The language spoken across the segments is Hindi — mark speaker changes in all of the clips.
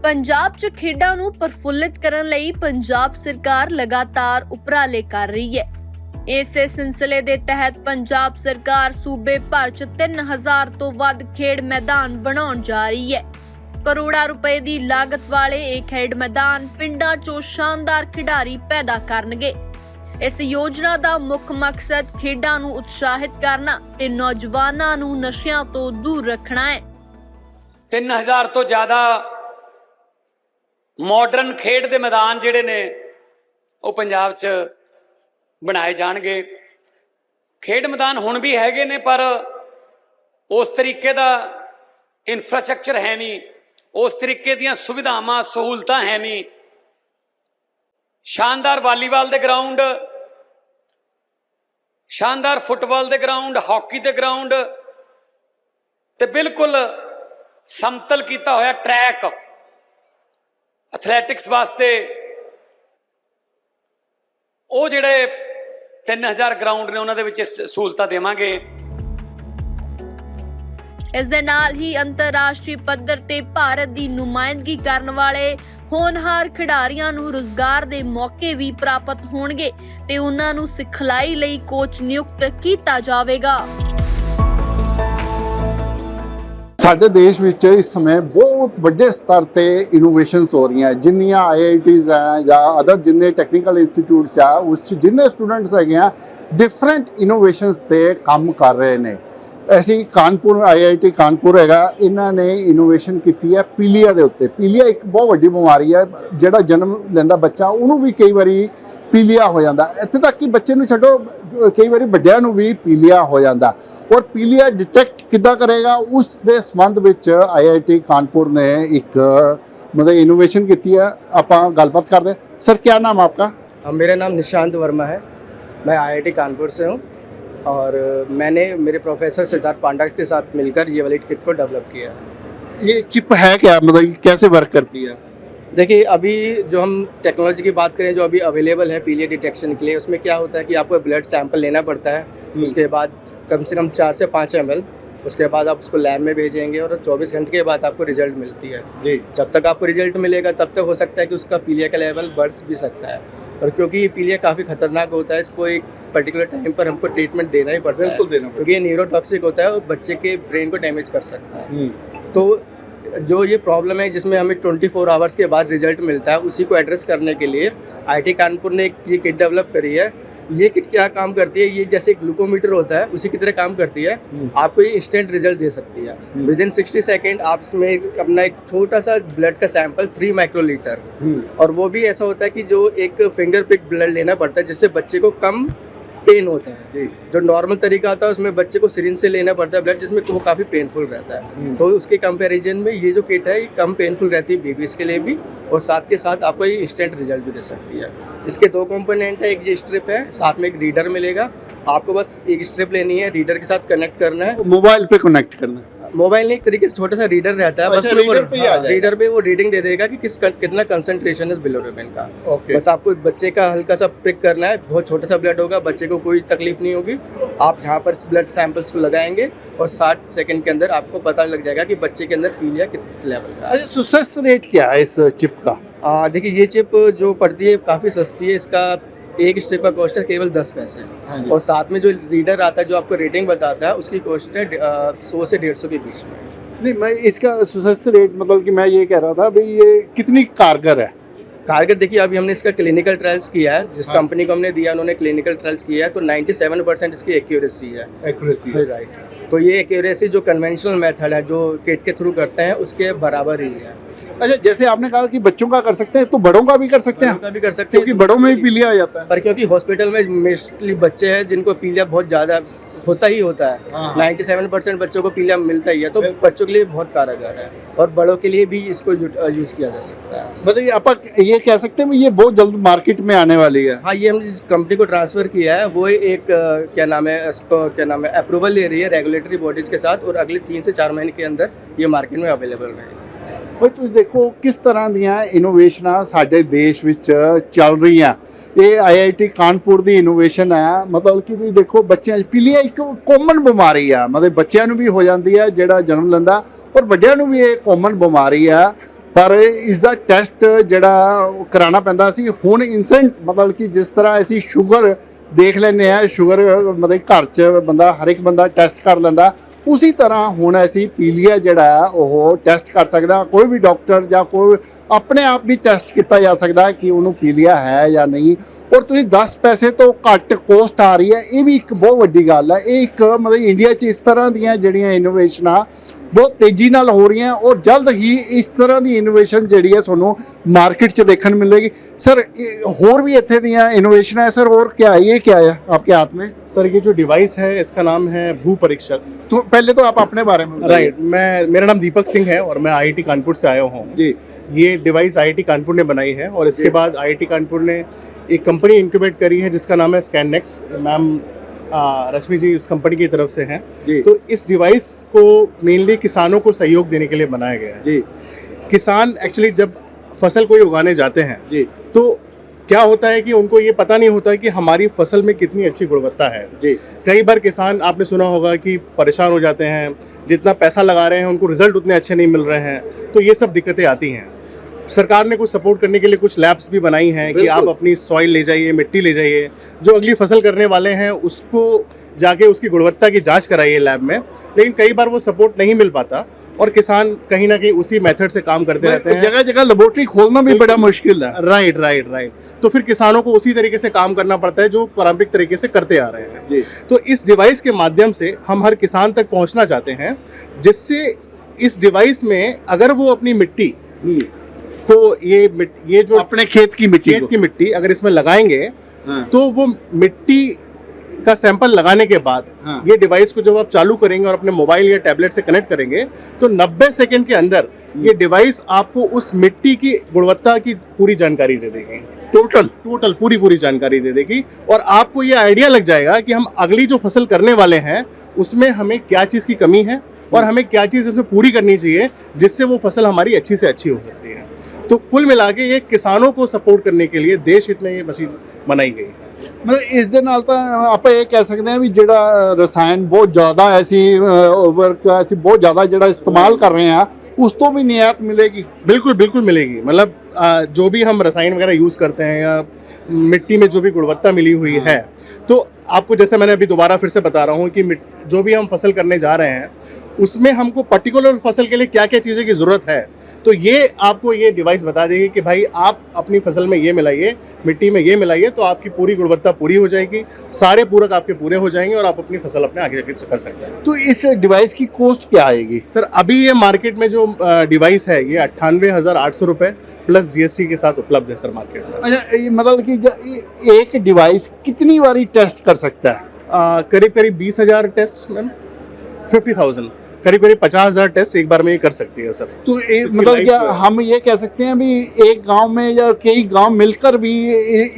Speaker 1: पंजाब च खेडां नूं प्रफुल्लित करन लई पंजाब सरकार लगातार उपराले कर रही है। इसे सिलसिले दे तहत पंजाब सरकार सूबे भर च 3000 तो वध खेड मैदान बनाउण जा रही है। करोड़ां रुपए दी लागत वाले ये खेड मैदान पिंडां चों शानदार खिडारी पैदा करनगे। इस योजना दा मुख मकसद खेडां नूं उत्साहित करना ते नौजवानां नूं नशियां तो दूर रखना है।
Speaker 2: 3000 तो ज्यादा मॉडर्न खेड दे मैदान जिहड़े ने ਉਹ ਪੰਜਾਬ 'ਚ ਬਣਾਏ ਜਾਣਗੇ। खेड मैदान हुण भी हैगे ने पर उस तरीके दा इंफ्रास्ट्रक्चर है नहीं, उस तरीके दीयां सुविधावां सहूलतां है नहीं। शानदार वालीबाल दे ग्राउंड, शानदार फुटबॉल दे ग्राउंड, हॉकी दे ग्राउंड ते बिल्कुल समतल कीता होया ट्रैक एथलैटिक्स वास्ते। ਉਹ ਜਿਹੜੇ 3000 ਗਰਾਊਂਡ ਨੇ ਉਹਨਾਂ ਦੇ ਵਿੱਚ ਸਹੂਲਤਾਂ ਦੇਵਾਂਗੇ।
Speaker 1: ਇਸ ਦੇ ਨਾਲ ਹੀ ਅੰਤਰਰਾਸ਼ਟਰੀ ਪੱਧਰ ਤੇ ਭਾਰਤ ਦੀ ਨੁਮਾਇੰਦਗੀ ਕਰਨ ਵਾਲੇ ਹੋਣਹਾਰ ਖਿਡਾਰੀਆਂ ਨੂੰ ਰੁਜ਼ਗਾਰ ਦੇ ਮੌਕੇ ਵੀ ਪ੍ਰਾਪਤ ਹੋਣਗੇ ਤੇ ਉਹਨਾਂ ਨੂੰ ਸਿਖਲਾਈ ਲਈ ਕੋਚ ਨਿਯੁਕਤ ਕੀਤਾ ਜਾਵੇਗਾ।
Speaker 3: ਸਾਡੇ ਦੇਸ਼ ਵਿੱਚ ਇਸ ਸਮੇਂ ਬਹੁਤ ਵੱਡੇ ਸਤਰ ਤੇ ਇਨੋਵੇਸ਼ਨਸ ਹੋ ਰਹੀਆਂ। ਜਿੰਨੀਆਂ IITs ਹੈ ਜਾਂ ਅਦਰ ਜਿੰਨੇ ਟੈਕਨੀਕਲ ਇੰਸਟੀਚਿਊਟਸ ਆ ਉਸ 'ਚ ਜਿੰਨੇ ਸਟੂਡੈਂਟਸ ਹੈਗੇ ਆ ਡਿਫਰੈਂਟ ਇਨੋਵੇਸ਼ਨਸ ਤੇ ਕੰਮ ਕਰ ਰਹੇ ਨੇ। ਅਸੀਂ ਕਾਨਪੁਰ IIT ਕਾਨਪੁਰ ਹੈਗਾ, ਇਹਨਾਂ ਨੇ ਇਨੋਵੇਸ਼ਨ ਕੀਤੀ ਹੈ ਪੀਲੀਆ ਦੇ ਉੱਤੇ। ਪੀਲੀਆ ਇੱਕ ਬਹੁਤ ਵੱਡੀ ਬਿਮਾਰੀ ਹੈ, ਜਿਹੜਾ ਜਨਮ ਲੈਂਦਾ ਬੱਚਾ ਉਹਨੂੰ ਵੀ ਕਈ ਵਾਰੀ ਪੀਲੀਆ ਹੋ ਜਾਂਦਾ। ਇੱਥੇ ਤੱਕ ਕਿ ਬੱਚੇ ਨੂੰ ਛੱਡੋ, ਕਈ ਵਾਰੀ ਵੱਡਿਆਂ ਨੂੰ ਵੀ ਪੀਲੀਆ ਹੋ ਜਾਂਦਾ। ਔਰ ਪੀਲੀਆ ਡਿਟੈਕਟ ਕਿੱਦਾਂ ਕਰੇਗਾ ਉਸ ਦੇ ਸੰਬੰਧ ਵਿੱਚ IIT ਕਾਨਪੁਰ ਨੇ ਇੱਕ मतलब इनोवेशन की है। आप गलबात करते हैं। सर क्या नाम आपका?
Speaker 4: मेरा नाम निशांत वर्मा है, मैं IIT कानपुर से हूँ और मैंने मेरे प्रोफेसर सिद्धार्थ पांडा के साथ मिलकर ये वाली किट को डेवलप किया है।
Speaker 3: ये चिप है क्या, मतलब कैसे वर्क करती है?
Speaker 4: देखिए अभी जो हम टेक्नोलॉजी की बात करें जो अभी अवेलेबल है पीलिया डिटेक्शन के लिए, उसमें क्या होता है कि आपको ब्लड सैंपल लेना पड़ता है, उसके बाद कम से कम 4 से 5 ml, उसके बाद आप उसको लैब में भेजेंगे और 24 घंटे के बाद आपको रिजल्ट मिलती है जी। जब तक आपको रिजल्ट मिलेगा तब तक हो सकता है कि उसका पीलिया का लेवल बढ़ भी सकता है, और क्योंकि ये पीलिया काफ़ी खतरनाक होता है इसको एक पर्टिकुलर टाइम पर हमको ट्रीटमेंट देना ही पड़ता है, क्योंकि ये न्यूरोटॉक्सिक होता है और बच्चे के ब्रेन को डैमेज कर सकता है। तो जो ये प्रॉब्लम है जिसमें हमें 24 आवर्स के बाद रिजल्ट मिलता है, उसी को एड्रेस करने के लिए IIT कानपुर ने एक ये किट डेवलप करी है। ये किट क्या काम करती है, ये जैसे ग्लूकोमीटर होता है उसी की तरह काम करती है। आपको ये इंस्टेंट रिजल्ट दे सकती है। विदिन 60 सेकेंड आप इसमें अपना एक छोटा सा ब्लड का सैंपल 3 माइक्रोलीटर, और वो भी ऐसा होता है कि जो एक फिंगर पिक ब्लड लेना पड़ता है जिससे बच्चे को कम पेन होता है। जो नॉर्मल तरीका होता है उसमें बच्चे को सिरिंज से लेना पड़ता है ब्लड, जिसमें वो काफ़ी पेनफुल रहता है। तो उसके कंपैरिजन में ये जो किट है ये कम पेनफुल रहती है बेबीज़ के लिए भी, और साथ के साथ आपको ये इंस्टेंट रिजल्ट भी दे सकती है। इसके 2 कंपोनेंट है, एक ये स्ट्रिप है, साथ में एक रीडर मिलेगा। आपको बस एक स्ट्रिप लेनी है, रीडर के साथ कनेक्ट करना है,
Speaker 3: मोबाइल पे कनेक्ट करना है।
Speaker 4: मोबाइल नहीं, एक तरीके से छोटा सा रीडर रहता है, बस रीडर पे वो रीडिंग दे देगा कि कितना कंसंट्रेशन है बिलोरुबिन का। बस आपको बच्चे का हल्का सा प्रिक करना है, बहुत छोटा सा ब्लड होगा, बच्चे को कोई तकलीफ नहीं होगी। आप यहाँ पर ब्लड सैंपल्स को लगाएंगे और 60 सेकंड के अंदर आपको पता लग जाएगा कि बच्चे के अंदर पीलिया किस लेवल का है।
Speaker 3: सक्सेस रेट क्या है इस चिप का?
Speaker 4: देखिए ये चिप जो पड़ती है काफ़ी सस्ती है, इसका एक स्ट्रिप का कॉस्ट है केवल 10 पैसे, और साथ में जो रीडर आता है जो आपको रेटिंग बताता है उसकी कॉस्ट है 100 से 150 के बीच में।
Speaker 3: नहीं, मैं इसका सक्सेस रेट मतलब कि मैं ये कह रहा था भाई ये कितनी कारगर है?
Speaker 4: कारगर देखिए अभी हमने इसका क्लिनिकल ट्रायल्स किया है, जिस कंपनी को हमने दिया उन्होंने क्लिनिकल ट्रायल्स किया है, तो 97% इसकी एक्यूरेसी है। राइट, तो ये एक्यूरेसी जो कन्वेंशनल मेथड है जो किट के थ्रू करते हैं उसके बराबर ही है।
Speaker 3: अच्छा, जैसे आपने कहा कि बच्चों का कर सकते हैं तो बड़ों का भी कर सकते हैं?
Speaker 4: बड़ों का भी कर सकते हैं,
Speaker 3: क्योंकि बड़ों में भी पीलिया आ जाता है।
Speaker 4: पर क्योंकि हॉस्पिटल में मोस्टली बच्चे हैं जिनको पीलिया बहुत ज़्यादा होता ही होता है, 97% बच्चों को पीलिया मिलता ही है, तो बच्चों के लिए बहुत कारगर है, और बड़ों के लिए भी इसको यूज़ किया जा सकता है।
Speaker 3: मतलब आप ये कह सकते हैं ये बहुत जल्द मार्केट में आने वाली है?
Speaker 4: हाँ, ये हमने जिस कंपनी को ट्रांसफ़र किया है वो एक क्या नाम है अप्रूवल ले रही है रेगुलेटरी बॉडीज़ के साथ, और अगले 3 से 4 महीने के अंदर ये मार्केट में अवेलेबल रहेगी।
Speaker 3: भाई तुम देखो किस तरह ਦੀਆਂ ਇਨੋਵੇਸ਼ਨਾਂ ਸਾਡੇ ਦੇਸ਼ ਵਿੱਚ ਚੱਲ ਰਹੀਆਂ। ਇਹ IIT ਕਾਨਪੁਰ ਦੀ ਇਨੋਵੇਸ਼ਨ ਹੈ। ਮਤਲਬ ਕਿ ਤੁਸੀਂ ਦੇਖੋ ਬੱਚਿਆਂ 'ਚ ਪੀਲੀਆ ਇੱਕ ਕਾਮਨ ਬਿਮਾਰੀ ਆ, ਮਤਲਬ ਬੱਚਿਆਂ ਨੂੰ ਵੀ ਹੋ ਜਾਂਦੀ ਹੈ ਜਿਹੜਾ ਜਨਮ ਲੈਂਦਾ, ਔਰ ਵੱਡਿਆਂ ਨੂੰ ਵੀ ਇਹ ਕਾਮਨ ਬਿਮਾਰੀ ਆ। ਪਰ ਇਸ ਦਾ ਟੈਸਟ ਜਿਹੜਾ ਉਹ ਕਰਾਉਣਾ ਪੈਂਦਾ ਸੀ। ਹੁਣ ਇਨਸਟੈਂਟ ਮਤਲਬ ਕਿ ਜਿਸ ਤਰ੍ਹਾਂ ਅਸੀਂ ਸ਼ੂਗਰ ਦੇਖ ਲੈਂਦੇ ਆ, ਸ਼ੂਗਰ ਮਤਲਬ ਘਰ 'ਚ ਬੰਦਾ ਹਰ ਇੱਕ ਬੰਦਾ ਟੈਸਟ ਕਰ ਲੈਂਦਾ, ਉसी ਤਰ੍ਹਾਂ ਹੁਣ ਅਸੀਂ ਪੀਲੀਆ ਜਿਹੜਾ ਉਹ ਟੈਸਟ ਕਰ ਸਕਦਾ। ਕੋਈ ਵੀ ਡਾਕਟਰ ਜਾਂ ਕੋਈ ਆਪਣੇ ਆਪ ਵੀ ਟੈਸਟ ਕੀਤਾ ਜਾ ਸਕਦਾ ਕਿ ਉਹਨੂੰ ਪੀਲੀਆ ਹੈ ਜਾਂ ਨਹੀਂ। ਔਰ ਤੁਸੀਂ 10 ਪੈਸੇ ਤੋਂ ਘੱਟ ਕੋਸਟ ਆ ਰਹੀ ਹੈ, ਇਹ ਵੀ ਇੱਕ ਬਹੁਤ ਵੱਡੀ ਗੱਲ ਹੈ। ਇਹ ਇੱਕ ਮਤਲਬ ਇੰਡੀਆ 'ਚ ਇਸ ਤਰ੍ਹਾਂ ਦੀਆਂ ਜਿਹੜੀਆਂ ਇਨੋਵੇਸ਼ਨਾਂ ਬਹੁਤ ਤੇਜ਼ੀ ਨਾਲ ਹੋ ਰਹੀਆਂ ਔਰ ਜਲਦ ਹੀ ਇਸ ਤਰ੍ਹਾਂ ਦੀ ਇਨੋਵੇਸ਼ਨ ਜਿਹੜੀ है ਤੁਹਾਨੂੰ मार्केट च देखने मिलेगी। सर और भी इतने दियाँ इनोवेशन है सर, और क्या है, ये क्या है आपके हाथ में?
Speaker 5: सर ये जो डिवाइस है इसका नाम है भू परीक्षक।
Speaker 3: तो पहले तो आप अपने बारे में
Speaker 5: राइट, मेरा नाम दीपक सिंह है और मैं आईआईटी कानपुर से आया हूँ
Speaker 3: जी।
Speaker 5: ये डिवाइस आईआईटी कानपुर ने बनाई है और इसके बाद आईआईटी कानपुर ने एक कंपनी इंक्यूबेट करी है जिसका नाम है स्कैननेक्स्ट। मैम रश्मि जी उस कंपनी की तरफ से हैं। तो इस डिवाइस को मेनली किसानों को सहयोग देने के लिए बनाया गया है
Speaker 3: जी।
Speaker 5: किसान एक्चुअली जब फसल कोई उगाने जाते हैं
Speaker 3: जी
Speaker 5: तो क्या होता है कि उनको ये पता नहीं होता कि हमारी फसल में कितनी अच्छी गुणवत्ता है
Speaker 3: जी।
Speaker 5: कई बार किसान आपने सुना होगा कि परेशान हो जाते हैं, जितना पैसा लगा रहे हैं उनको रिजल्ट उतने अच्छे नहीं मिल रहे हैं, तो ये सब दिक्कतें आती हैं। सरकार ने कुछ सपोर्ट करने के लिए कुछ लैब्स भी बनाई हैं कि आप अपनी सॉइल ले जाइए, मिट्टी ले जाइए, जो अगली फसल करने वाले हैं उसको जाके उसकी गुणवत्ता की जांच कराइए लैब में। लेकिन कई बार वो सपोर्ट नहीं मिल पाता और किसान कहीं ना कहीं उसी मेथड से काम करते रहते हैं।
Speaker 3: जगह जगह लेबोरेटरी खोलना भी बड़ा मुश्किल है।
Speaker 5: राइट राइट राइट, तो फिर किसानों को उसी तरीके से काम करना पड़ता है जो पारंपरिक तरीके से करते आ रहे हैं
Speaker 3: जी।
Speaker 5: तो इस डिवाइस के माध्यम से हम हर किसान तक पहुंचना चाहते हैं, जिससे इस डिवाइस में अगर वो अपनी मिट्टी को ये जो
Speaker 3: अपने खेत की
Speaker 5: मिट्टी अगर इसमें लगाएंगे
Speaker 3: हाँ।
Speaker 5: तो वो मिट्टी का सैंपल लगाने के बाद
Speaker 3: हाँ।
Speaker 5: ये डिवाइस को जब आप चालू करेंगे और अपने मोबाइल या टैबलेट से कनेक्ट करेंगे तो 90 सेकंड के अंदर ये डिवाइस आपको उस मिट्टी की गुणवत्ता की पूरी जानकारी दे देगी। टोटल पूरी जानकारी दे देगी और आपको ये आइडिया लग जाएगा कि हम अगली जो फसल करने वाले हैं उसमें हमें क्या चीज़ की कमी है और हमें क्या चीज़ इसमें पूरी करनी चाहिए जिससे वो फसल हमारी अच्छी से अच्छी हो सकती है। तो कुल मिला के ये किसानों को सपोर्ट करने के लिए देश हित में ये मशीन बनाई गई है।
Speaker 3: मतलब इस दे नाल तां ਆਪਾਂ ਇਹ ਕਹਿ ਸਕਦੇ ਹਾਂ ਵੀ ਜਿਹੜਾ ਰਸਾਇਣ ਬਹੁਤ ਜ਼ਿਆਦਾ ਐਸੀ ਅਸੀਂ बहुत ज़्यादा ਜਿਹੜਾ इस्तेमाल कर रहे हैं उस तो भी नियात मिलेगी।
Speaker 5: बिल्कुल मिलेगी। मतलब जो भी हम रसायन वगैरह यूज़ करते हैं या मिट्टी में जो भी गुणवत्ता मिली हुई है, तो आपको जैसे मैंने अभी दोबारा फिर से बता रहा हूँ कि जो भी हम फसल करने जा रहे हैं उसमें हमको पर्टिकुलर फसल के लिए क्या क्या चीज़ें की ज़रूरत है, तो ये आपको ये डिवाइस बता देगी कि भाई आप अपनी फसल में ये मिलाइए, मिट्टी में ये मिलाइए, तो आपकी पूरी गुणवत्ता पूरी हो जाएगी, सारे पूरक आपके पूरे हो जाएंगे और आप अपनी फसल अपने आगे कर सकते हैं।
Speaker 3: तो इस डिवाइस की कॉस्ट क्या आएगी?
Speaker 5: सर अभी ये मार्केट में जो डिवाइस है ये 98,800 रुपये प्लस GST के साथ उपलब्ध है सर मार्केट में।
Speaker 3: अच्छा, ये मतलब कि एक डिवाइस कितनी बारी टेस्ट कर सकता है?
Speaker 5: करीब 20,000 टेस्ट मैम, 50,000 करीब 50,000 टेस्ट एक बार में ये कर सकती है सर।
Speaker 3: तो मतलब क्या हम ये कह सकते हैं भी एक गांव में या कई गांव मिलकर भी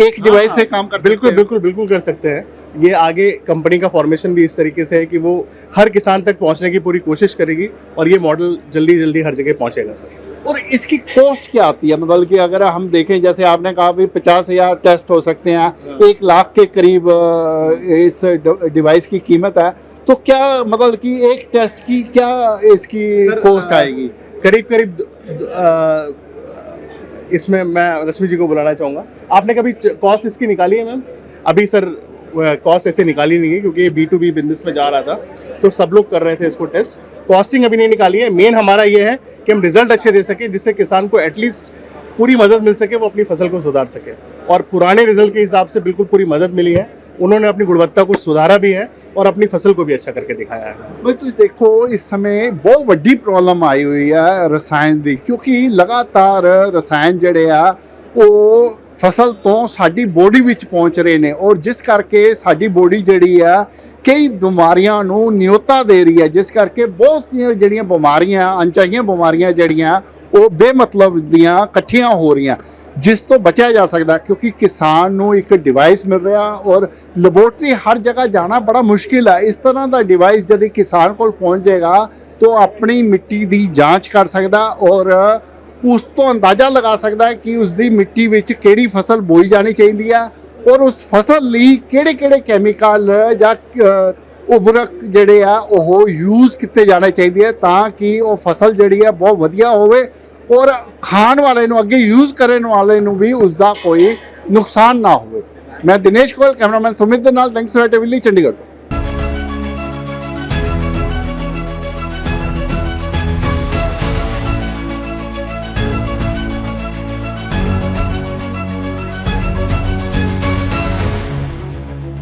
Speaker 3: एक डिवाइस से काम कर
Speaker 5: बिल्कुल कर सकते हैं। ये आगे कंपनी का फॉर्मेशन भी इस तरीके से है कि वो हर किसान तक पहुंचने की पूरी कोशिश करेगी और ये मॉडल जल्दी हर जगह पहुंचेगा सर।
Speaker 3: और इसकी कॉस्ट क्या आती है? मतलब कि अगर हम देखें जैसे आपने कहा भी 50,000 टेस्ट हो सकते हैं, 1 लाख के करीब इस डिवाइस की कीमत है, तो क्या मतलब कि एक टेस्ट की क्या इसकी कॉस्ट आएगी?
Speaker 5: करीब इसमें मैं रश्मि जी को बुलाना चाहूँगा। आपने कभी कॉस्ट इसकी निकाली है मैम? अभी सर कॉस्ट ऐसे निकाली नहीं है क्योंकि ये B2B बिजनेस में जा रहा था तो सब लोग कर रहे थे इसको टेस्ट, कॉस्टिंग अभी नहीं निकाली है। मेन हमारा ये है कि हम रिजल्ट अच्छे दे सके जिससे किसान को एटलीस्ट पूरी मदद मिल सके, वो अपनी फसल को सुधार सके। और पुराने रिजल्ट के हिसाब से बिल्कुल पूरी मदद मिली है, उन्होंने अपनी गुणवत्ता को सुधारा भी है और अपनी फसल को भी अच्छा करके दिखाया है।
Speaker 3: भाई तुम देखो इस समय बहुत वड्डी प्रॉब्लम आई हुई है रसायन की, क्योंकि लगातार रसायन ਜਿਹੜੇ ਆ ਉਹ ਫਸਲ ਤੋਂ ਸਾਡੀ ਬੋਡੀ ਵਿੱਚ ਪਹੁੰਚ ਰਹੇ ਨੇ ਔਰ ਜਿਸ ਕਰਕੇ ਸਾਡੀ ਬੋਡੀ ਜਿਹੜੀ ਆ ਕਈ ਬਿਮਾਰੀਆਂ ਨੂੰ ਨਿਯੋਤਾ ਦੇ ਰਹੀ ਹੈ, ਜਿਸ ਕਰਕੇ ਬਹੁਤ ਜਿਹੜੀਆਂ ਬਿਮਾਰੀਆਂ ਅਣਚਾਹੀਆਂ ਬਿਮਾਰੀਆਂ ਜਿਹੜੀਆਂ ਉਹ ਬੇਮਤਲਬ ਦੀਆਂ ਇਕੱਠੀਆਂ ਹੋ ਰਹੀਆਂ, जिस तो बचा जा सकता क्योंकि किसान ਨੂੰ एक डिवाइस मिल रहा और ਲੈਬੋਰਟਰੀ हर जगह जाना बड़ा मुश्किल है। इस तरह का डिवाइस यदि किसान को पहुँच जाएगा तो अपनी मिट्टी की जाँच कर सकता और उस तो अंदाज़ा लगा सकता कि उसकी मिट्टी विच किहड़ी फसल बोई जानी चाहिए और उस फसल ਲਈ ਕਿਹੜੇ कैमिकल ਜਾਂ ਉਬਰਕ ਜਿਹੜੇ ਆ ਉਹ यूज़ किए जाने चाहिए ताकि वो फसल ਜਿਹੜੀ ਆ बहुत ਵਧੀਆ ਹੋਵੇ ਔਰ ਖਾਣ ਵਾਲੇ ਨੂੰ ਅੱਗੇ ਯੂਜ਼ ਕਰਨ ਵਾਲੇ ਨੂੰ ਵੀ ਉਸ ਦਾ ਕੋਈ ਨੁਕਸਾਨ ਨਾ ਹੋਵੇ। ਮੈਂ ਦਿਨੇਸ਼ ਕੋਲ, ਕੈਮਰਾਮੈਨ ਸੁਮਿਤ ਦੇ ਨਾਲ, ਥੈਂਕਸ ਫॉर ਟੀਵੀ ਲਈ, ਚੰਡੀਗੜ੍ਹ ਤੋਂ।